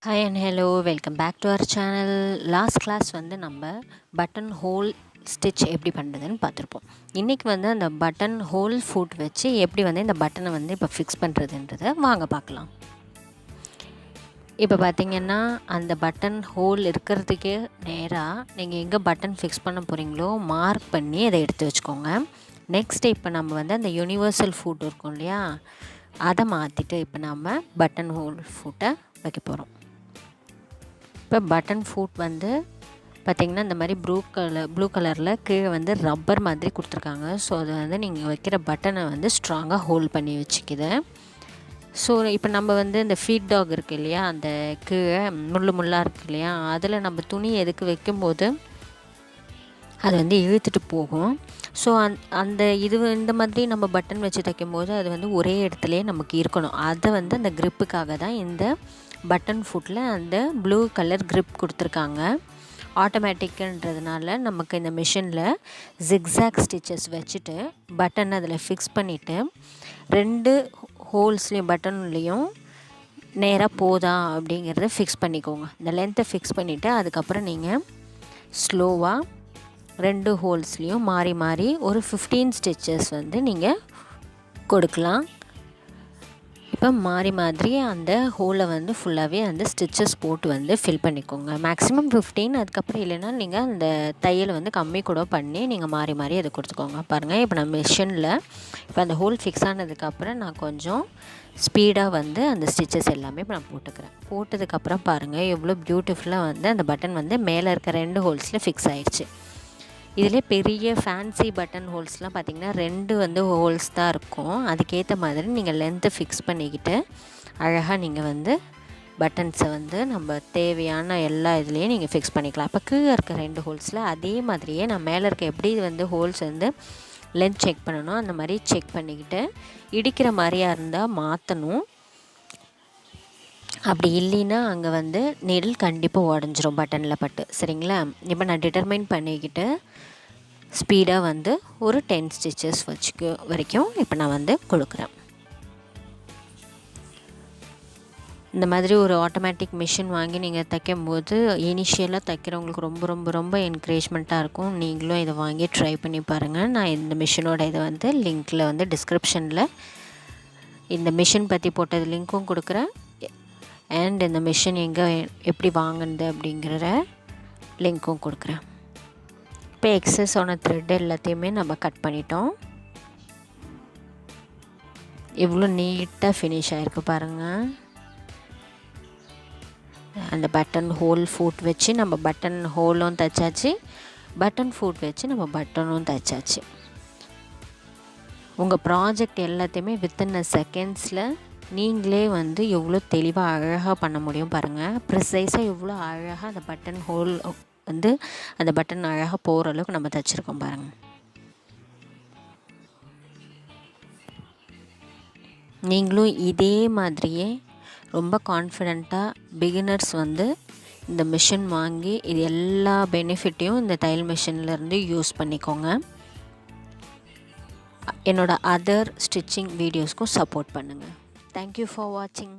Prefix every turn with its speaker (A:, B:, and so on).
A: Hi and hello, welcome back to our channel. Last class வந்து நம்ம button whole stitch எப்படி பண்ணுறதுன்னு பார்த்துருப்போம். இன்றைக்கி வந்து அந்த பட்டன் ஹோல் ஃபுட் வச்சு எப்படி வந்து இந்த பட்டனை வந்து இப்போ ஃபிக்ஸ் பண்ணுறதுன்றதை வாங்க பார்க்கலாம். இப்போ பார்த்திங்கன்னா அந்த பட்டன் ஹோல் இருக்கிறதுக்கே நேராக நீங்கள் எங்கே பட்டன் ஃபிக்ஸ் பண்ண போகிறீங்களோ மார்க் பண்ணி அதை எடுத்து வச்சுக்கோங்க. நெக்ஸ்ட் இப்போ நம்ம வந்து அந்த யூனிவர்சல் ஃபுட் இருக்கும் இல்லையா, அதை மாற்றிட்டு இப்போ நம்ம பட்டன் ஹோல் ஃபுட்டை வைக்க போகிறோம். இப்போ பட்டன் ஃபுட் வந்து பார்த்திங்கன்னா இந்த மாதிரி ப்ளூ கலரில் கீழே வந்து ரப்பர் மாதிரி கொடுத்துருக்காங்க. ஸோ அது வந்து நீங்கள் வைக்கிற பட்டனை வந்து ஸ்ட்ராங்காக ஹோல்ட் பண்ணி வச்சுக்குது. ஸோ இப்போ நம்ம வந்து இந்த ஃபீட் டாக் இருக்குது இல்லையா, அந்த கீழே முள்ளாக இருக்குது இல்லையா, அதில் நம்ம துணி எதுக்கு வைக்கும்போது அது வந்து இழுத்துட்டு போகும். ஸோ அந்த இந்த மாதிரி நம்ம பட்டன் வச்சு தைக்கும்போது அது வந்து ஒரே இடத்துலையே நமக்கு இருக்கணும். அதை வந்து அந்த க்ரிப்புக்காக தான் இந்த பட்டன் ஃபுட்டில் அந்த ப்ளூ கலர் க்ரிப் கொடுத்துருக்காங்க. ஆட்டோமேட்டிக்குன்றதுனால நமக்கு இந்த மிஷினில் ஜிக்ஸாக் ஸ்டிச்சஸ் வச்சுட்டு பட்டன் அதில் ஃபிக்ஸ் பண்ணிவிட்டு 2 ஹோல்ஸ்லேயும் பட்டன்லேயும் நேராக போதா அப்படிங்கிறத ஃபிக்ஸ் பண்ணிக்கோங்க. இந்த லென்த்தை ஃபிக்ஸ் பண்ணிவிட்டு அதுக்கப்புறம் நீங்கள் ஸ்லோவாக 2 ஹோல்ஸ்லேயும் மாறி மாறி ஒரு 15 ஸ்டிச்சஸ் வந்து நீங்கள் கொடுக்கலாம். இப்போ மாறி மாதிரி அந்த ஹோலை வந்து ஃபுல்லாகவே அந்த ஸ்டிச்சஸ் போட்டு வந்து ஃபில் பண்ணிக்கோங்க. மேக்ஸிமம் 15, அதுக்கப்புறம் இல்லைன்னா நீங்கள் அந்த தையலை வந்து கம்மி கூட பண்ணி நீங்கள் மாறி மாறி அதை கொடுத்துக்கோங்க. பாருங்கள், இப்போ நான் மிஷினில் இப்போ அந்த ஹோல் ஃபிக்ஸ் ஆனதுக்கப்புறம் நான் கொஞ்சம் ஸ்பீடாக வந்து அந்த ஸ்டிச்சஸ் எல்லாமே இப்போ நான் போட்டுக்கிறேன். போட்டதுக்கப்புறம் பாருங்கள் எவ்வளோ பியூட்டிஃபுல்லாக வந்து அந்த பட்டன் வந்து மேலே இருக்க 2 ஹோல்ஸில் ஃபிக்ஸ் ஆயிடுச்சு. இதில் பெரிய ஃபேன்சி பட்டன் ஹோல்ஸ்லாம் பார்த்திங்கன்னா 2 வந்து ஹோல்ஸ் தான் இருக்கும். அதுக்கேற்ற மாதிரி நீங்கள் லென்த்தை ஃபிக்ஸ் பண்ணிக்கிட்டு அழகாக நீங்கள் வந்து பட்டன்ஸை வந்து நம்ம தேவையான எல்லா இதுலேயும் நீங்கள் ஃபிக்ஸ் பண்ணிக்கலாம். இப்போ கீழே இருக்க 2 ஹோல்ஸில் அதே மாதிரியே நான் மேலே இருக்க எப்படி வந்து ஹோல்ஸ் வந்து லென்த் செக் பண்ணணும் அந்த மாதிரி செக் பண்ணிக்கிட்டு இடிக்கிற மாதிரியாக இருந்தால் மாற்றணும். அப்படி இல்லைன்னா அங்கே வந்து நீடில் கண்டிப்பாக உடஞ்சிரும் பட்டனில் பட்டு. சரிங்களா? இப்போ நான் டிட்டர்மைன் பண்ணிக்கிட்டு ஸ்பீடாக வந்து ஒரு 10 ஸ்டிச்சஸ் வரைக்கும் இப்போ நான் வந்து கொடுக்குறேன். இந்த மாதிரி ஒரு ஆட்டோமேட்டிக் மிஷின் வாங்கி நீங்கள் தைக்கும்போது இனிஷியலாக தைக்கிறவங்களுக்கு ரொம்ப ரொம்ப ரொம்ப என்கரேஜ்மெண்ட்டாக இருக்கும். நீங்களும் இதை வாங்கி ட்ரை பண்ணி பாருங்கள். நான் இந்த மிஷினோட இதை வந்து லிங்க்கில் வந்து டிஸ்கிரிப்ஷனில் இந்த மிஷின் பற்றி போட்டது லிங்க்கும் கொடுக்குறேன். அண்ட் இந்த மிஷின் எங்கே எப்படி வாங்குறது அப்படிங்கிற லிங்க்கும் கொடுக்குறேன். இப்போ எக்ஸஸ் ஆன த்ரெட் எல்லாத்தையுமே நம்ம கட் பண்ணிட்டோம். எவ்வளோ நீட்டாக ஃபினிஷ் ஆகிருக்கு பாருங்கள். அந்த பட்டன் ஹோல் ஃபுட் வச்சு நம்ம பட்டன் ஹோலும் தைச்சாச்சு, பட்டன் ஃபுட் வச்சு நம்ம பட்டனும் தைச்சாச்சு. உங்கள் ப்ராஜெக்ட் எல்லாத்தையுமே வித்தின் செகண்ட்ஸில் நீங்களே வந்து எவ்வளோ தெளிவாக அழகாக பண்ண முடியும் பாருங்கள். ப்ரிசைஸாக எவ்வளோ அழகாக அந்த பட்டன் ஹோல் வந்து அந்த பட்டன் அழகாக போகிற அளவுக்கு நம்ம தைச்சிருக்கோம் பாருங்கள். நீங்களும் இதே மாதிரியே ரொம்ப கான்ஃபிடெண்ட்டாக பிகினர்ஸ் வந்து இந்த மிஷின் வாங்கி இது எல்லா பெனிஃபிட்டையும் இந்த தையல் மிஷின்லேருந்து யூஸ் பண்ணிக்கோங்க. என்னோடய அதர் ஸ்டிச்சிங் வீடியோஸ்க்கும் சப்போர்ட் பண்ணுங்கள். Thank you for watching.